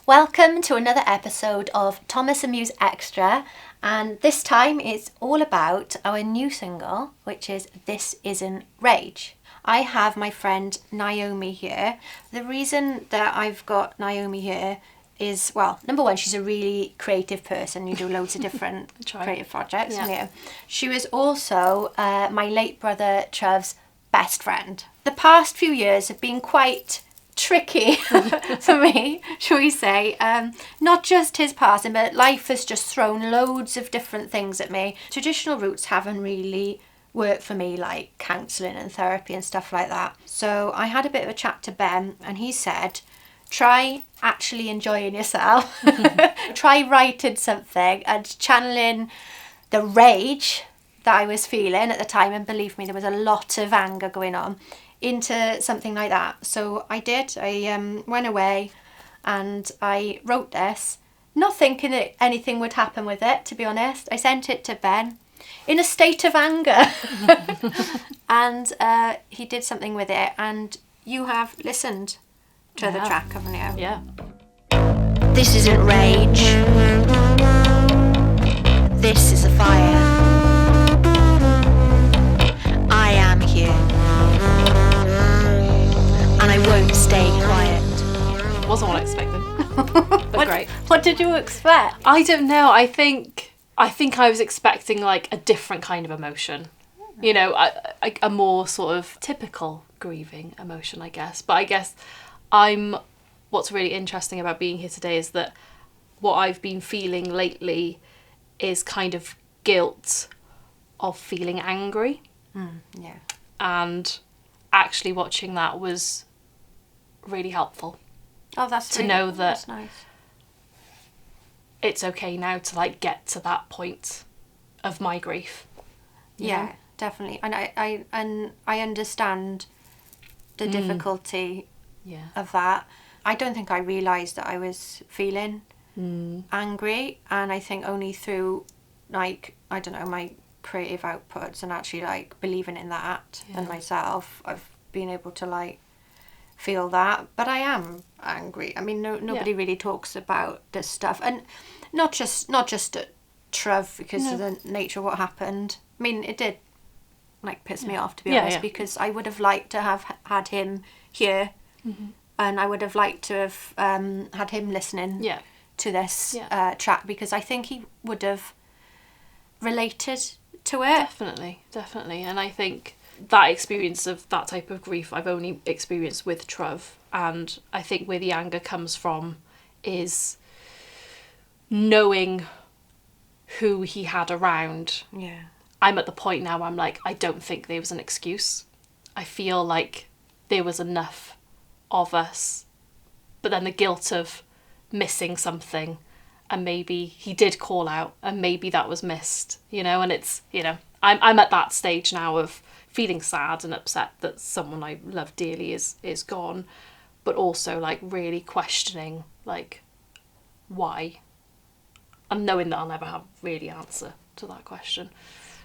Welcome to another episode of Thomas Muse Extra, and this time it's all about our new single, which is This Isn't Rage. I have my friend Naomi here. The reason that I've got Naomi here is, well, number one, she's a really creative person. You do loads of different creative projects. Yeah. She was also my late brother Tryf's best friend. The past few years have been quite tricky for me, shall we say. Not just his passing, but life has just thrown loads of different things at me. Traditional routes haven't really worked for me, like counselling and therapy and stuff like that. So I had a bit of a chat to Ben, and he said, try actually enjoying yourself. Try writing something and channeling the rage that I was feeling at the time, and believe me, there was a lot of anger going on, into something like that. So I did. I went away and I wrote this, not thinking that anything would happen with it, to be honest. I sent it to Ben in a state of anger. And he did something with it, and you have listened to the track, haven't you? Yeah. This isn't rage. This is a fire. I am here. And I won't stay quiet. Wasn't what I expected. But great. What did you expect? I don't know. I think I was expecting like a different kind of emotion. You know, a more sort of typical grieving emotion, I guess. But I guess what's really interesting about being here today is that what I've been feeling lately is kind of guilt of feeling angry. Yeah. And actually watching that was really helpful. Oh, that's to know that that's nice. It's okay now to like get to that point of my grief. Yeah, know? Definitely. And I understand the difficulty of that. I don't think I realised that I was feeling angry, and I think only through, like, I don't know, my creative outputs and actually like believing in that and myself, I've been able to like feel that. But I am angry. I mean, nobody really talks about this stuff, and not just at Tryf because of the nature of what happened. I mean, it did like piss me off, to be honest, because I would have liked to have had him here, and I would have liked to have had him listening to this track, because I think he would have related to it. Definitely. And I think that experience of that type of grief I've only experienced with Tryf, and I think where the anger comes from is knowing who he had around. Yeah. I'm at the point now I'm like, I don't think there was an excuse. I feel like there was enough of us, but then the guilt of missing something, and maybe he did call out and maybe that was missed, you know. And it's, you know, I'm at that stage now of feeling sad and upset that someone I love dearly is gone, but also like really questioning like why, and knowing that I'll never have really answer to that question.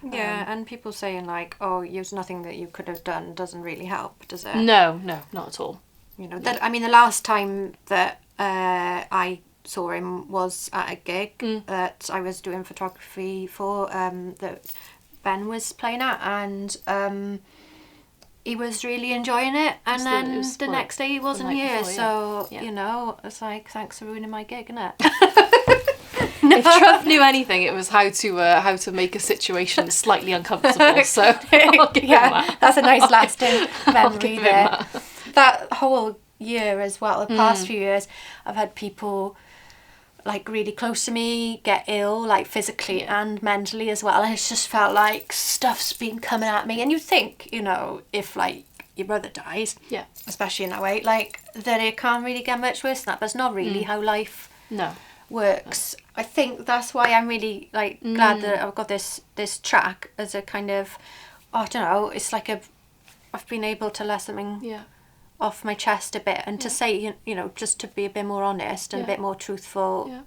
Yeah, and people saying like, oh, there's nothing that you could have done doesn't really help, does it? No, not at all. You know, that, I mean, the last time that I saw him was at a gig that I was doing photography for, that Ben was playing at, and he was really enjoying it, and then the next day he wasn't here, so you know, it's like, thanks for ruining my gig, innit? If Tryf knew anything, it was how to make a situation slightly uncomfortable. So I'll give him that. That's a nice lasting memory there. That whole year as well, the past few years, I've had people like really close to me get ill, like physically and mentally as well, and it's just felt like stuff's been coming at me. And you think, you know, if like your brother dies, especially in that way, like that it can't really get much worse than that, but it's not really how life works. I think that's why I'm really like glad that I've got this track as a kind of, I don't know, it's like I've been able to let something off my chest a bit, and to say, you know, just to be a bit more honest and a bit more truthful,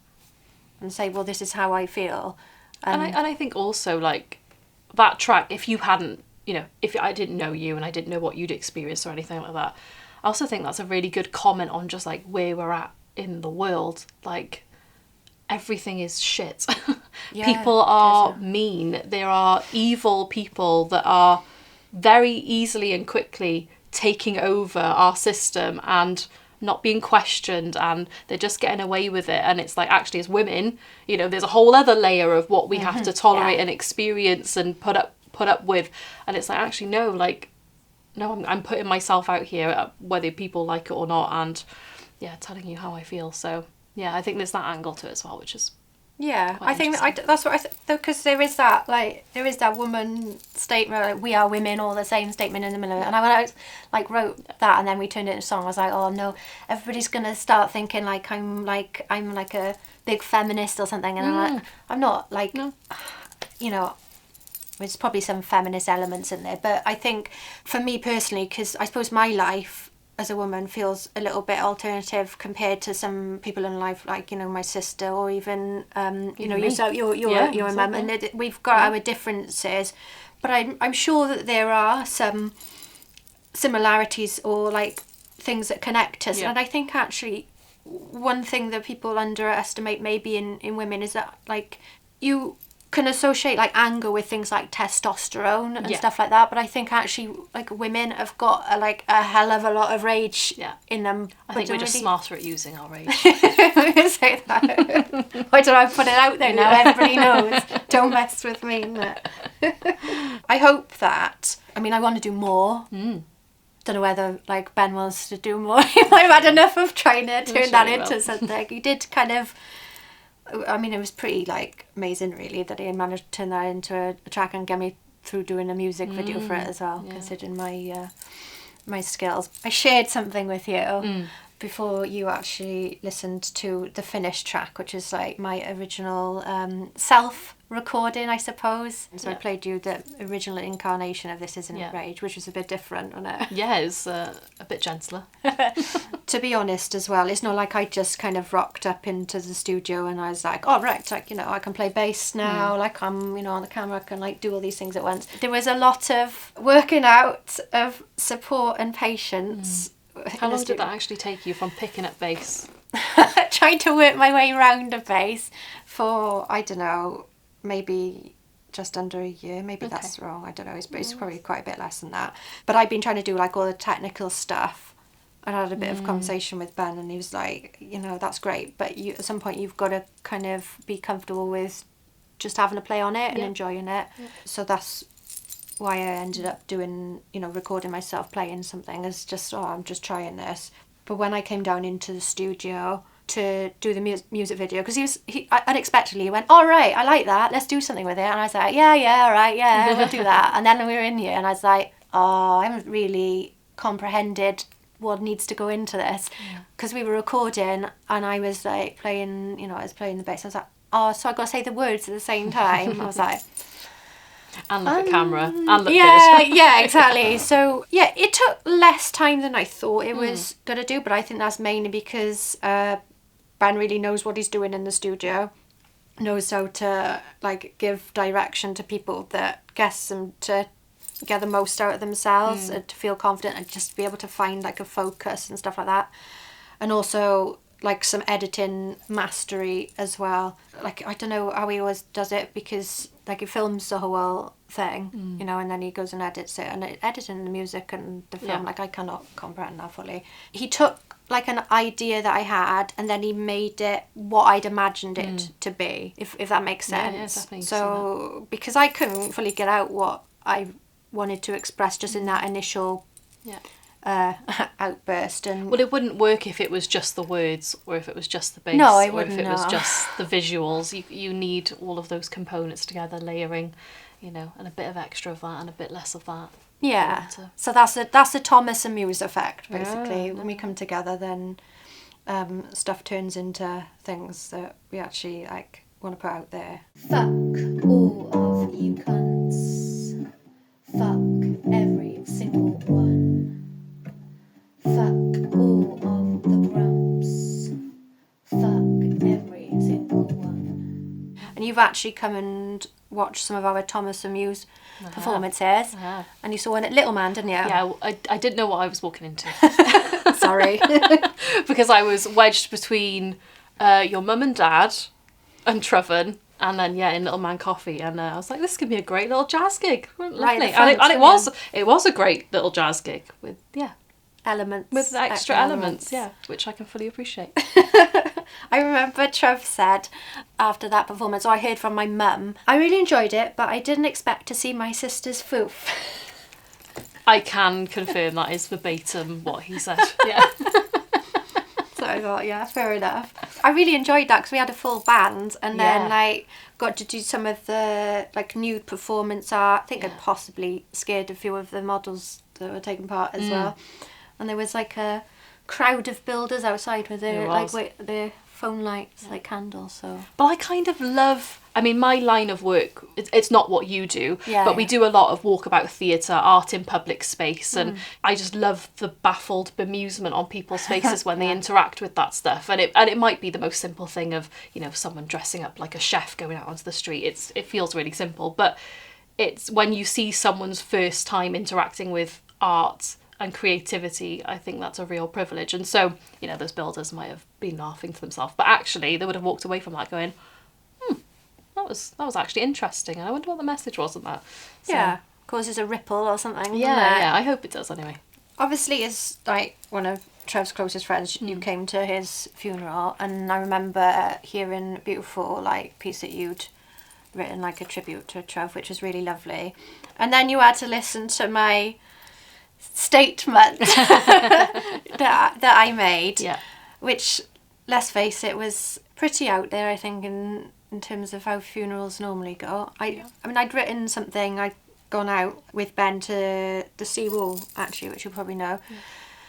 and say, well, this is how I feel. And I think also like that track, if you hadn't, you know, if I didn't know you and I didn't know what you'd experienced or anything like that, I also think that's a really good comment on just like where we're at in the world. Like, everything is shit. Yeah, people are mean. There are evil people that are very easily and quickly taking over our system and not being questioned, and they're just getting away with it. And it's like, actually, as women, you know, there's a whole other layer of what we have to tolerate and experience and put up with. And it's like, actually, no, like, no, I'm putting myself out here, whether people like it or not, and telling you how I feel. So yeah, I think there's that angle to it as well, which is I think that's what because there is that woman statement, like, we are women, all the same statement in the middle of it. And when I like wrote that and then we turned it into a song, I was like, oh no, everybody's gonna start thinking like I'm like a big feminist or something, and I'm like, I'm not, like, no. You know, there's probably some feminist elements in there, but I think for me personally, because I suppose my life as a woman feels a little bit alternative compared to some people in life, like, you know, my sister, or even you know, yourself, your mum, and we've got our differences, but I'm sure that there are some similarities or like things that connect us. And I think actually one thing that people underestimate maybe in women is that, like, you can associate like anger with things like testosterone and stuff like that, but I think actually, like, women have got a hell of a lot of rage in them. I think we're just smarter at using our rage. I'm gonna say that. Why don't I put it out there now? Everybody knows. Don't mess with me. I hope that, I mean, I want to do more. Don't know whether, like, Ben wants to do more. I've had enough of trying to turn that into something. He did kind of, I mean, it was pretty, like, amazing, really, that he managed to turn that into a track and get me through doing a music video for it as well, considering my my skills. I shared something with you before you actually listened to the finished track, which is like my original self-recording, I suppose. So I played you the original incarnation of This Isn't Rage, which was a bit different, wasn't it? Yeah, it's a bit gentler. To be honest as well, it's not like I just kind of rocked up into the studio and I was like, oh right, like, you know, I can play bass now, like, I'm, you know, on the camera, I can like do all these things at once. There was a lot of working out, of support and patience. How long did that actually take you from picking up bass? Trying to work my way around a bass for, I don't know, maybe just under a year. Maybe that's wrong, I don't know, it's probably quite a bit less than that. But I've been trying to do like all the technical stuff. I had a bit of conversation with Ben and he was like, you know, that's great, but you, at some point you've got to kind of be comfortable with just having a play on it and enjoying it. So that's why I ended up doing, you know, recording myself playing something as just, I'm just trying this. But when I came down into the studio to do the music video, because he unexpectedly went, all right, I like that, let's do something with it. And I was like, yeah, all right, yeah, we'll do that. And then we were in here and I was like, oh, I haven't really comprehended what needs to go into this, because we were recording and I was like playing, you know, I was playing the bass. I was like, oh, so I got to say the words at the same time. I was like, and look at camera and look good. Yeah, exactly. So yeah, it took less time than I thought it was gonna do, but I think that's mainly because Ben really knows what he's doing in the studio, knows how to like give direction to people that gets them to get the most out of themselves and to feel confident and just be able to find like a focus and stuff like that. And also like some editing mastery as well. Like, I don't know how he always does it, because like he films the whole thing, you know, and then he goes and edits it, and editing the music and the film, like, I cannot comprehend that fully. He took like an idea that I had and then he made it what I'd imagined it to be, if that makes sense. So because I couldn't fully get out what I wanted to express just in that initial outburst. And well, it wouldn't work if it was just the words or if it was just the bass, no, it or wouldn't, if it was just the visuals. You need all of those components together, layering, you know, and a bit of extra of that and a bit less of that. Yeah, so that's the Thomas Muse effect, basically. When we come together, then stuff turns into things that we actually like want to put out there. Fuck all of you cunts. Fuck every single one. Fuck all of the grumps. Fuck every single one. And you've actually come and watched some of our Thomas Muse performances. And you saw one at Little Man, didn't you? Yeah, I didn't know what I was walking into. Sorry. Because I was wedged between your mum and dad and Tryfan, and then in Little Man Coffee, and I was like, this could be a great little jazz gig. Lovely. Right at the and front, it was a great little jazz gig with elements. with extra elements, which I can fully appreciate. I remember Trev said after that performance, I heard from my mum, I really enjoyed it, but I didn't expect to see my sister's foof. I can confirm that is verbatim what he said. Yeah. So I thought, fair enough. I really enjoyed that because we had a full band, and then got to do some of the nude performance art. I think I'd possibly scared a few of the models that were taking part as well. And there was a crowd of builders outside with the phone lights, candles. So, but I kind of love. I mean, my line of work, it's not what you do, but we do a lot of walkabout theatre, art in public space, and I just love the baffled bemusement on people's faces when they interact with that stuff. And it might be the most simple thing of, someone dressing up like a chef going out onto the street. It feels really simple, but it's when you see someone's first time interacting with art and creativity, I think that's a real privilege. And so, those builders might have been laughing to themselves, but actually they would have walked away from that going, that was actually interesting, and I wonder what the message was in that. So, causes a ripple or something. Yeah, I hope it does anyway. Obviously, as one of Trev's closest friends, you came to his funeral, and I remember hearing a beautiful piece that you'd written, a tribute to Trev, which was really lovely. And then you had to listen to my statement that I made, which, let's face it, was pretty out there, I think, in terms of how funerals normally go. I mean, I'd written something, I'd gone out with Ben to the seawall, actually, which you'll probably know,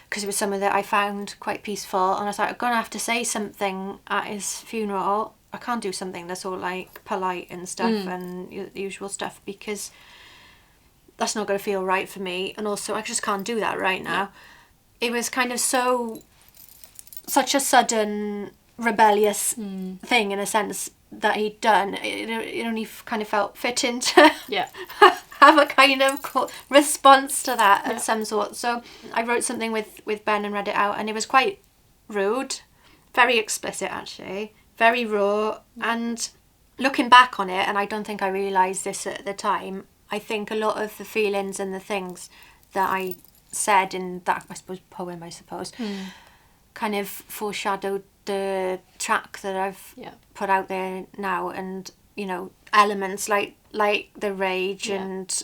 because it was somewhere that I found quite peaceful, and I was like, I'm going to have to say something at his funeral. I can't do something that's all polite and stuff and the usual stuff, because that's not going to feel right for me, and also I just can't do that right now. It was kind of such a sudden rebellious thing, in a sense, that he'd done. It only kind of felt fitting to have a kind of response to that of some sort. So I wrote something with Ben and read it out, and it was quite rude, very explicit actually, very raw. And looking back on it, and I don't think I realised this at the time, I think a lot of the feelings and the things that I said in that, I suppose, poem, kind of foreshadowed the track that I've put out there now, and elements like the rage and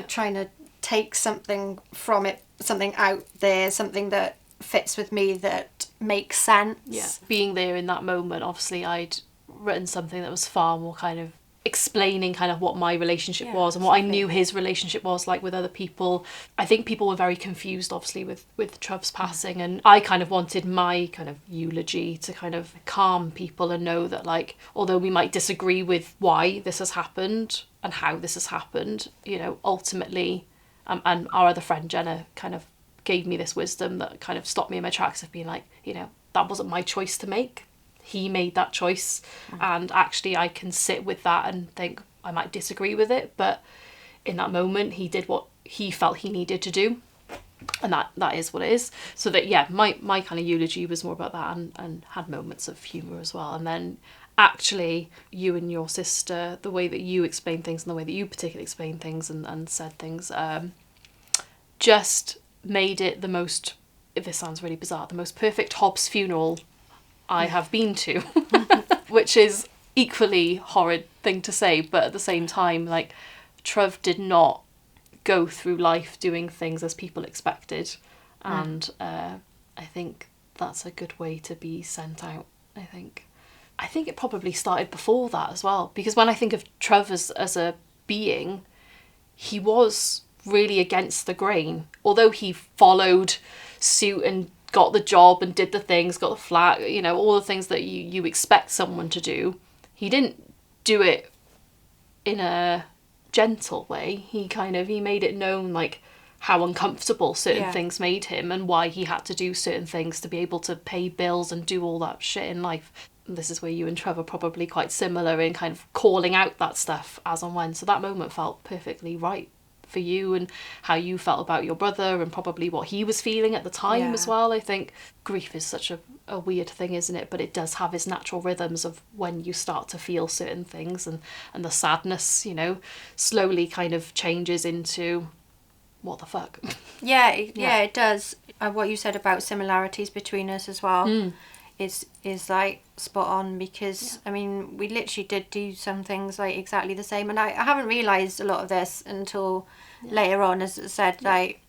trying to take something from it, something out there, something that fits with me, that makes sense. Being there in that moment, obviously I'd written something that was far more kind of explaining kind of what my relationship was and what I knew his relationship was like with other people. I think people were very confused, obviously, with Trev's passing, and I kind of wanted my kind of eulogy to kind of calm people and know that, although we might disagree with why this has happened and how this has happened, ultimately, and our other friend Jenna kind of gave me this wisdom that kind of stopped me in my tracks of being that wasn't my choice to make. He made that choice, and actually I can sit with that and think I might disagree with it, but in that moment he did what he felt he needed to do, and that is what it is. So that my kind of eulogy was more about that, and had moments of humour as well. And then actually you and your sister, the way that you explain things and the way that you particularly explain things and said things, just made it the most, if this sounds really bizarre, the most perfect Hobbs funeral I have been to, which is equally horrid thing to say, but at the same time, Trev did not go through life doing things as people expected, and I think that's a good way to be sent out. I think it probably started before that as well, because when I think of Trev as a being, he was really against the grain, although he followed suit and got the job and did the things, got the flat, all the things that you expect someone to do. He didn't do it in a gentle way. He made it known how uncomfortable certain things made him, and why he had to do certain things to be able to pay bills and do all that shit in life. And this is where you and Trevor are probably quite similar in kind of calling out that stuff as and when. So that moment felt perfectly right for you and how you felt about your brother and probably what he was feeling at the time as well. I think grief is such a weird thing, isn't it? But it does have its natural rhythms of when you start to feel certain things, and the sadness, you know, slowly kind of changes into what the fuck. Yeah, it does. What you said about similarities between us as well is like spot on, because I mean, we literally did do some things like exactly the same, and I haven't realised a lot of this until later on, as I said, like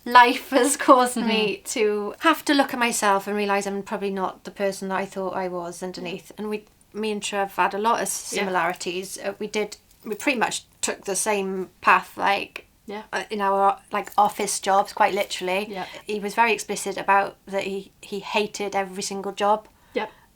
life has caused me to have to look at myself and realise I'm probably not the person that I thought I was underneath. And me and Trev had a lot of similarities. We pretty much took the same path, like in our like office jobs, quite literally. He was very explicit about that he hated every single job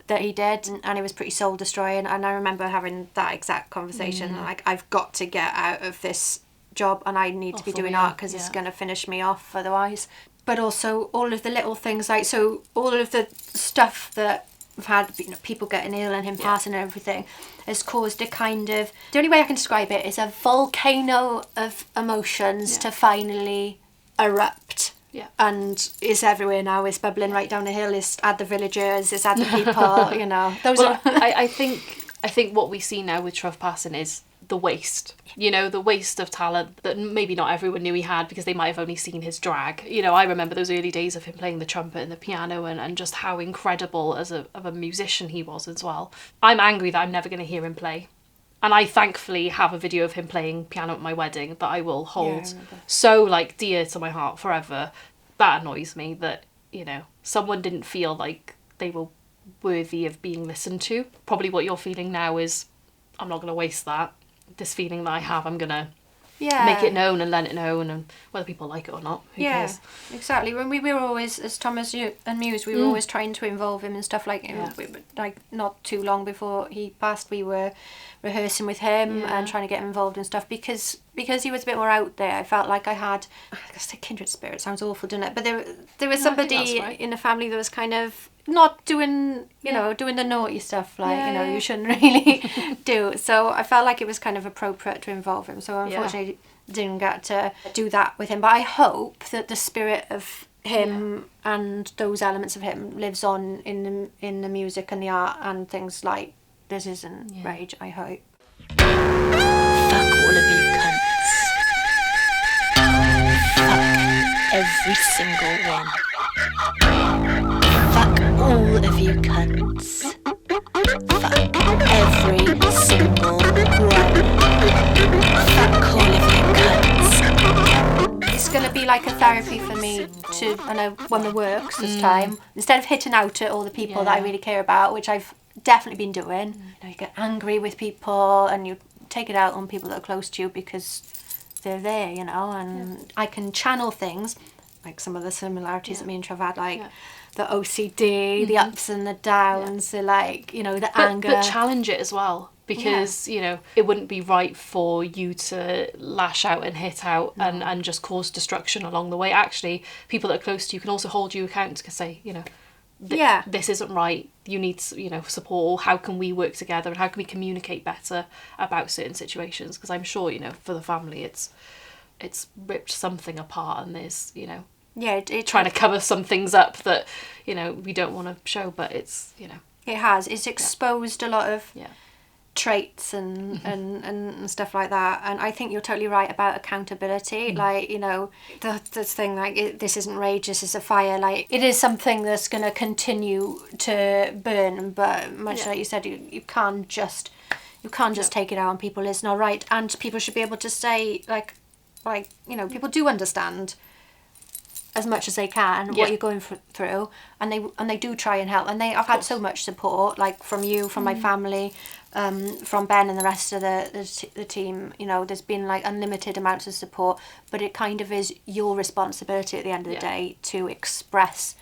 that he did, and it was pretty soul destroying. And I remember having that exact conversation, like, I've got to get out of this job and I need to be doing art because it's going to finish me off otherwise. But also all of the little things, like, so all of the stuff that we've had, you know, people getting ill and him passing and everything, has caused a kind of, the only way I can describe it is a volcano of emotions to finally erupt. And it's everywhere now. It's bubbling right down the hill. It's at the villagers. It's at the people. You know, those are. I think what we see now with Tryf passing is the waste. You know, the waste of talent that maybe not everyone knew he had because they might have only seen his drag. You know, I remember those early days of him playing the trumpet and the piano, and just how incredible of a musician he was as well. I'm angry that I'm never going to hear him play. And I thankfully have a video of him playing piano at my wedding that I will hold so like dear to my heart forever. That annoys me that, you know, someone didn't feel like they were worthy of being listened to. Probably what you're feeling now is, I'm not going to waste that. This feeling that I have, I'm going to make it known and let it known, and whether people like it or not, who cares? Exactly. When we were always, as Thomas and Muse, we were always trying to involve him and stuff like, like not too long before he passed, we were rehearsing with him and trying to get him involved in stuff because he was a bit more out there. I felt like I had, I guess, a kindred spirit sounds awful, doesn't it? But there was somebody in the family that was kind of not doing, you know, doing the naughty stuff, like, you know, you shouldn't really do. So I felt like it was kind of appropriate to involve him. So unfortunately didn't get to do that with him. But I hope that the spirit of him and those elements of him lives on in the music and the art and things like This Isn't Rage, I hope. Fuck all of you cunts. Fuck every single one. Fuck all of you cunts. Fuck every single one. Fuck all of you cunts. It's going to be like a therapy for me to, I know, when the works this time, instead of hitting out at all the people that I really care about, which I've definitely been doing. You know, you get angry with people and you take it out on people that are close to you because they're there, you know, and I can channel things, like some of the similarities that me and Trev had, like the OCD, the ups and the downs, the, like, you know, the anger. But challenge it as well, because, you know, it wouldn't be right for you to lash out and hit out and just cause destruction along the way. Actually, people that are close to you can also hold you account to say, you know, this isn't right, you need, you know, support, how can we work together and how can we communicate better about certain situations, because I'm sure, you know, for the family it's ripped something apart, and there's, you know, trying to cover some things up that, you know, we don't want to show, but it's, you know, it's exposed a lot of traits and stuff like that. And I think you're totally right about accountability. Like, you know, this thing, like, this isn't rage, this is a fire. Like, it is something that's going to continue to burn, but much like you said, you can't just take it out on people. It's not right. And people should be able to say, like, you know, people do understand as much as they can what you're going through, and they do try and help, and I've had so much support, like from you, from my family, from Ben and the rest of the team. You know, there's been like unlimited amounts of support, but it kind of is your responsibility at the end of the day to express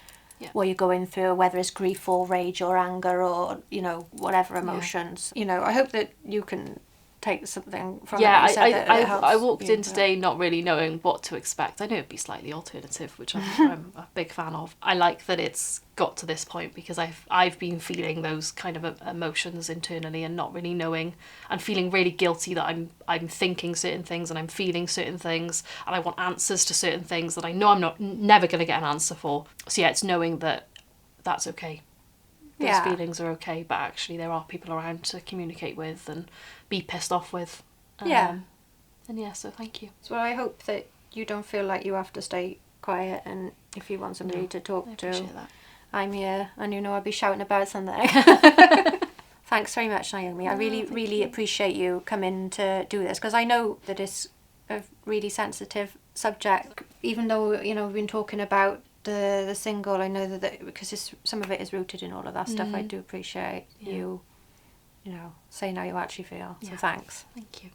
what you're going through, whether it's grief or rage or anger or, you know, whatever emotions. You know, I hope that you can take something from it. Yeah, You said that it helps I walked you, in today not really knowing what to expect. I know it'd be slightly alternative, which I'm a big fan of. I like that it's got to this point because I've been feeling those kind of emotions internally and not really knowing, and feeling really guilty that I'm thinking certain things and I'm feeling certain things and I want answers to certain things that I know I'm never going to get an answer for. So yeah, it's knowing that that's okay. Those feelings are okay, but actually there are people around to communicate with and be pissed off with. And yeah, so thank you. So I hope that you don't feel like you have to stay quiet, and if you want somebody to talk I to, appreciate that. I'm here, and you know I'll be shouting about something. Thanks very much, Naomi. I really appreciate you coming to do this, because I know that it's a really sensitive subject. Even though, you know, we've been talking about the single, I know that because some of it is rooted in all of that stuff. I do appreciate you know, saying how you actually feel. So thanks. Thank you.